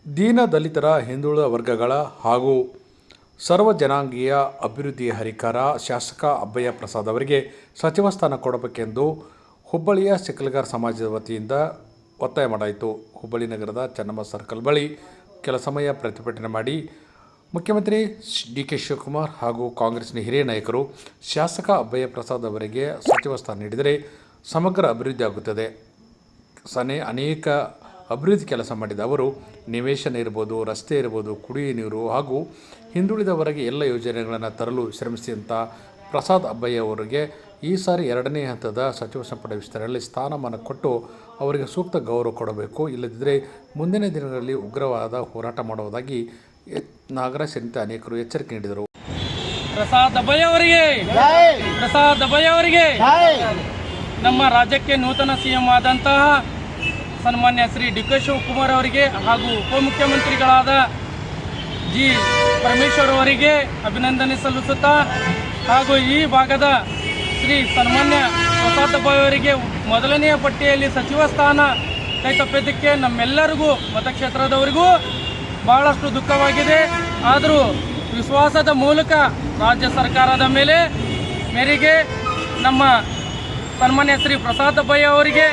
ದೀನ ದಲಿತರ ಹಿಂದುಳಿದ ವರ್ಗಗಳ ಹಾಗೂ ಸರ್ವ ಜನಾಂಗೀಯ ಅಭಿವೃದ್ಧಿಯ ಹರಿಕಾರ ಶಾಸಕ ಅಬ್ಬಯ್ಯ ಪ್ರಸಾದ್ ಅವರಿಗೆ ಸಚಿವ ಸ್ಥಾನ ಕೊಡಬೇಕೆಂದು ಹುಬ್ಬಳ್ಳಿಯ ಸಿಕ್ಕಲ್ಗಾರ್ ಸಮಾಜದ ವತಿಯಿಂದ ಒತ್ತಾಯ ಮಾಡಾಯಿತು. ಹುಬ್ಬಳ್ಳಿ ನಗರದ ಚೆನ್ನಮ್ಮ ಸರ್ಕಲ್ ಬಳಿ ಕೆಲ ಸಮಯ ಪ್ರತಿಭಟನೆ ಮಾಡಿ ಮುಖ್ಯಮಂತ್ರಿ ಡಿ.ಕೆ. ಶಿವಕುಮಾರ್ ಹಾಗೂ ಕಾಂಗ್ರೆಸ್ನ ಹಿರಿಯ ನಾಯಕರು ಶಾಸಕ ಅಬ್ಬಯ್ಯ ಪ್ರಸಾದ್ ಅವರಿಗೆ ಸಚಿವ ಸ್ಥಾನ ನೀಡಿದರೆ ಸಮಗ್ರ ಅಭಿವೃದ್ಧಿ ಆಗುತ್ತದೆ. ಅನೇಕ ಅಭಿವೃದ್ಧಿ ಕೆಲಸ ಮಾಡಿದ ಅವರು ನಿವೇಶನ ಇರ್ಬೋದು, ರಸ್ತೆ ಇರ್ಬೋದು, ಕುಡಿಯುವ ನೀರು ಹಾಗೂ ಹಿಂದುಳಿದವರಿಗೆ ಎಲ್ಲ ಯೋಜನೆಗಳನ್ನು ತರಲು ಶ್ರಮಿಸಿದಂಥ ಪ್ರಸಾದ್ ಅಬ್ಬಯ್ಯ ಅವರಿಗೆ ಈ ಸಾರಿ 2ನೇ ಹಂತದ ಸಚಿವ ಸಂಪುಟ ವಿಸ್ತರಣೆಯಲ್ಲಿ ಸ್ಥಾನಮಾನ ಕೊಟ್ಟು ಅವರಿಗೆ ಸೂಕ್ತ ಗೌರವ ಕೊಡಬೇಕು. ಇಲ್ಲದಿದ್ದರೆ ಮುಂದಿನ ದಿನಗಳಲ್ಲಿ ಉಗ್ರವಾದ ಹೋರಾಟ ಮಾಡುವುದಾಗಿ ನಾಗರಾಜ್ ಸೇರಿದಂತೆ ಅನೇಕರು ಎಚ್ಚರಿಕೆ ನೀಡಿದರು. ಪ್ರಸಾದ್ ಅಬ್ಬಯ್ಯ ಅವರಿಗೆ ನಮ್ಮ ರಾಜ್ಯಕ್ಕೆ ನೂತನ ಸಿಎಂ ಆದಂತಹ ಸನ್ಮಾನ್ಯ ಶ್ರೀ ಡಿ.ಕೆ. ಶಿವಕುಮಾರ್ ಅವರಿಗೆ ಹಾಗೂ ಉಪಮುಖ್ಯಮಂತ್ರಿಗಳಾದ ಜಿ. ಪರಮೇಶ್ವರ್ ಅವರಿಗೆ ಅಭಿನಂದನೆ ಸಲ್ಲಿಸುತ್ತಾ ಹಾಗೂ ಈ ಭಾಗದ ಶ್ರೀ ಸನ್ಮಾನ್ಯ ಪ್ರಸಾದ್ ಅಬ್ಬಯ್ಯ ಅವರಿಗೆ ಮೊದಲನೆಯ ಪಟ್ಟಿಯಲ್ಲಿ ಸಚಿವ ಸ್ಥಾನ ಕೈತಪ್ಪಿದ್ದಕ್ಕೆ ನಮ್ಮೆಲ್ಲರಿಗೂ ಮತಕ್ಷೇತ್ರದವರಿಗೂ ಬಹಳಷ್ಟು ದುಃಖವಾಗಿದೆ. ಆದರೂ ವಿಶ್ವಾಸದ ಮೂಲಕ ರಾಜ್ಯ ಸರ್ಕಾರದ ಮೇರೆಗೆ ನಮ್ಮ ಸನ್ಮಾನ್ಯ ಶ್ರೀ ಪ್ರಸಾದ್ ಅಬ್ಬಯ್ಯ ಅವರಿಗೆ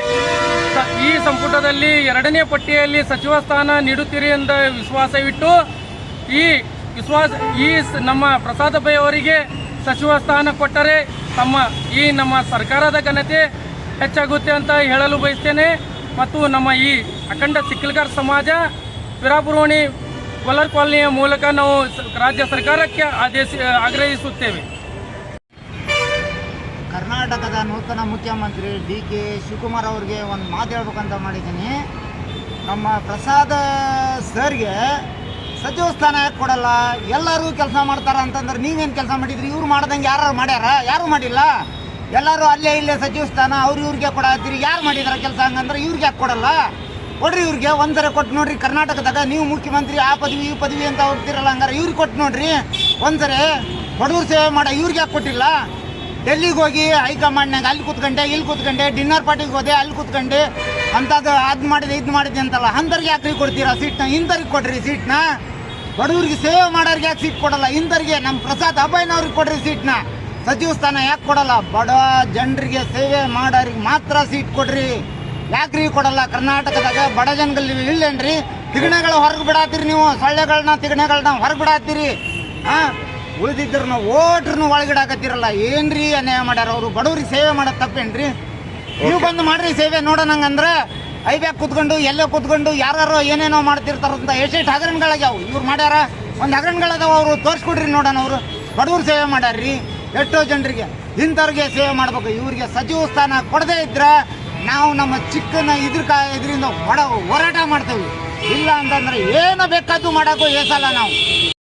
ಈ ಸಂಪುಟದಲ್ಲಿ 2ನೇ ಪಟ್ಟಿಯಲ್ಲಿ ಸಚಿವ ಸ್ಥಾನ ನೀಡುತ್ತೀರಿ ಎಂದ ವಿಶ್ವಾಸವಿಟ್ಟು ನಮ್ಮ ಪ್ರಸಾದ್ ಅಬ್ಬಯ್ಯ ಅವರಿಗೆ ಸಚಿವ ಸ್ಥಾನ ಕೊಟ್ಟರೆ ನಮ್ಮ ಸರ್ಕಾರದ ಘನತೆ ಹೆಚ್ಚಾಗುತ್ತೆ ಅಂತ ಹೇಳಲು ಬಯಸ್ತೇನೆ. ಮತ್ತು ನಮ್ಮ ಈ ಅಖಂಡ ಸಿಕ್ಕಲ್ಗಾರ್ ಸಮಾಜ ಪಿರಾಪುರೋಣಿ ಕೊಲ್ಲರ್ ಕಾಲನಿಯ ಮೂಲಕ ನಾವು ರಾಜ್ಯ ಸರ್ಕಾರಕ್ಕೆ ಆಗ್ರಹಿಸುತ್ತೇವೆ. ಕರ್ನಾಟಕದ ನೂತನ ಮುಖ್ಯಮಂತ್ರಿ ಡಿ.ಕೆ. ಶಿವಕುಮಾರ್ ಅವ್ರಿಗೆ ಒಂದು ಮಾತು ಹೇಳ್ಬೇಕಂತ ಮಾಡಿದ್ದೀನಿ. ನಮ್ಮ ಪ್ರಸಾದ್ ಸರ್ಗೆ ಸಚಿವ ಸ್ಥಾನ ಯಾಕೆ ಕೊಡಲ್ಲ? ಎಲ್ಲರೂ ಕೆಲಸ ಮಾಡ್ತಾರೆ ಅಂತಂದ್ರೆ ನೀವೇನು ಕೆಲಸ ಮಾಡಿದ್ರಿ? ಇವ್ರು ಮಾಡ್ದಂಗೆ ಯಾರು ಮಾಡ್ಯಾರ? ಯಾರೂ ಮಾಡಿಲ್ಲ. ಎಲ್ಲರೂ ಅಲ್ಲೇ ಇಲ್ಲೇ ಸಚಿವ ಸ್ಥಾನ ಇವ್ರಿಗೆ ಕೊಡತ್ತೀರಿ. ಯಾರು ಮಾಡಿದಾರೆ ಕೆಲಸ? ಹಂಗಂದ್ರೆ ಇವ್ರಿಗೆ ಯಾಕೆ ಕೊಡಲ್ಲ? ಕೊಡ್ರಿ ಇವ್ರಿಗೆ. ಒಂದ್ಸರಿ ಕೊಟ್ಟು ನೋಡ್ರಿ. ಕರ್ನಾಟಕದಾಗ ನೀವು ಮುಖ್ಯಮಂತ್ರಿ ಆ ಪದವಿ ಈ ಪದವಿ ಅಂತ ಹೋಗ್ತಿರಲ್ಲ, ಹಂಗಾರೆ ಇವ್ರಿಗೆ ಕೊಟ್ಟು ನೋಡ್ರಿ ಒಂದ್ಸರಿ. ಬಡವ್ರ ಸೇವೆ ಮಾಡೋ ಇವ್ರಿಗೆ ಯಾಕೆ ಕೊಟ್ಟಿಲ್ಲ? ಡೆಲ್ಲಿಗೆ ಹೋಗಿ ಹೈಕಮಾಂಡ್ನಾಗ ಅಲ್ಲಿ ಕೂತ್ಕೊಂಡೆ, ಇಲ್ಲಿ ಕೂತ್ಕೊಂಡೆ, ಡಿನ್ನರ್ ಪಾರ್ಟಿಗೆ ಹೋದೆ, ಅಲ್ಲಿ ಕೂತ್ಕೊಂಡೆ ಅಂಥದ್ದು ಅದು ಮಾಡಿದೆ ಇದು ಮಾಡಿದೆ ಅಂತಲ್ಲ. ಅಂಥವ್ರಿಗೆ ಯಾಕೆ ಕೊಡ್ತೀರಾ ಸೀಟ್ನ? ಇಂಥವ್ರಿಗೆ ಕೊಡ್ರಿ ಸೀಟ್ನ. ಬಡವ್ರಿಗೆ ಸೇವೆ ಮಾಡೋರಿಗೆ ಯಾಕೆ ಸೀಟ್ ಕೊಡಲ್ಲ? ಇಂಥವ್ರಿಗೆ ನಮ್ಮ ಪ್ರಸಾದ್ ಅಬ್ಬಯ್ಯನವ್ರಿಗೆ ಕೊಡ್ರಿ ಸೀಟ್ನ. ಸಚಿವ ಸ್ಥಾನ ಯಾಕೆ ಕೊಡಲ್ಲ? ಬಡ ಜನರಿಗೆ ಸೇವೆ ಮಾಡೋರಿಗೆ ಮಾತ್ರ ಸೀಟ್ ಕೊಡ್ರಿ. ಯಾಕ್ರಿ ಕೊಡಲ್ಲ? ಕರ್ನಾಟಕದಾಗ ಬಡ ಜನಗಳು ಇಲ್ಲೇನ್ರಿ? ತಿಗಣೆಗಳು ಹೊರಗೆ ಬಿಡಾತೀರಿ ನೀವು. ಸೊಳ್ಳೆಗಳನ್ನ ತಿಗಣೆಗಳನ್ನ ಹೊರಗೆ ಬಿಡಾತೀರಿ. ಉಳಿದಿದ್ರು ಓಟ್ರನ್ನು ಒಳಗಿಡಾಕತ್ತಿರಲ್ಲ. ಏನ್ರಿ ಅನ್ಯಾಯ ಮಾಡ್ಯಾರ ಅವರು? ಬಡವ್ರಿಗೆ ಸೇವೆ ಮಾಡೋದು ತಪ್ಪೇನ್ರಿ? ನೀವು ಬಂದು ಮಾಡ್ರಿ ಸೇವೆ ನೋಡೋಣಂಗಂದ್ರೆ. ಐಬ್ಯಾಗ ಕೂತ್ಕೊಂಡು ಎಲ್ಲೇ ಕೂತ್ಕೊಂಡು ಯಾರು ಏನೇನೋ ಮಾಡ್ತಿರ್ತಾರಂತ ಎಷ್ಟೆಷ್ಟು ಹಗರಣಗಳಾಗ್ಯಾವ. ಇವ್ರು ಮಾಡ್ಯಾರ? ಒಂದು ಹಗರಣಗಳದಾವ, ಅವರು ತೋರಿಸ್ಕೊಡ್ರಿ ನೋಡೋಣ. ಅವರು ಬಡವ್ರು ಸೇವೆ ಮಾಡ್ಯಾರ್ರಿ ಎಷ್ಟೋ ಜನರಿಗೆ. ಇಂಥವ್ರಿಗೆ ಸೇವೆ ಮಾಡ್ಬೇಕು. ಇವ್ರಿಗೆ ಸಚಿವ ಸ್ಥಾನ ಕೊಡದೇ ಇದ್ರೆ ನಾವು ನಮ್ಮ ಚಿಕ್ಕನ ಇದರಿಂದ ಹೋರಾಟ ಮಾಡ್ತೇವೆ. ಇಲ್ಲ ಅಂತಂದ್ರೆ ಏನು ಬೇಕಾದ್ದು ಮಾಡೋಕ್ಕೂ ಏಸಲ್ಲ ನಾವು.